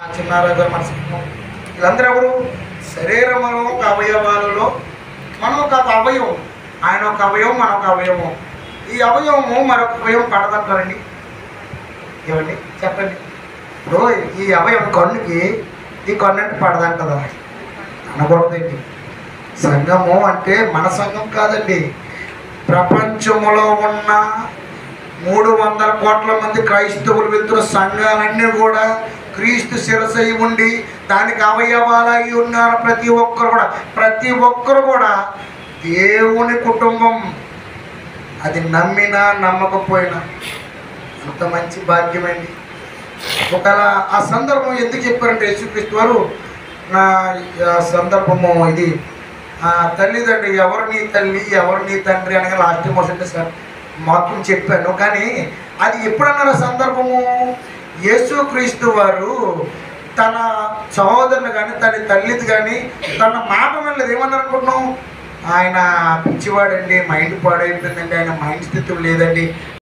చిన్నారావు గారు మన సంఘం వీళ్ళందరూ ఎవరు? శరీరంలో ఒక అవయవాలలో మనం ఒక అవయవం, ఆయన ఒక అవయవం, మన ఒక అవయవం. ఈ అవయవము మరొక అవయవం పడదంటారండి. ఏమండి చెప్పండి. ఇప్పుడు ఈ అవయవం కన్నుకి ఈ కన్ను అంటే పడదంటదా? అనకూడదండి. సంఘము అంటే మన సంఘం కాదండి, ప్రపంచంలో ఉన్న 300 కోట్ల మంది క్రైస్తవులు వెళ్తున్న సంఘాలన్నీ కూడా క్రీస్తు శిరసై ఉండి దానికి అవయవాలై ఉన్నారు. ప్రతి ఒక్కరు కూడా దేవుని కుటుంబం. అది నమ్మినా నమ్మకపోయినా అంత మంచి భాగ్యమండి. ఒకవేళ ఆ సందర్భం ఎందుకు చెప్పారంటే యేసుక్రీస్తు వారు నా సందర్భము ఇది తల్లిదండ్రి ఎవరు నీ తల్లి ఎవరు నీ తండ్రి అనగా లాస్ట్ మోషన్ సార్ మొత్తం చెప్పాను. కానీ అది ఎప్పుడన్నారు సందర్భము? యేసుక్రీస్తు వారు తన సహోదరుని కానీ తన తల్లిది కానీ తన మాట వినలేదు. ఏమన్నారు అనుకుంటున్నాం? ఆయన పిచ్చివాడండి, మైండ్ పాడైపోయిందండి, ఆయన మైండ్ స్థితి లేదండి,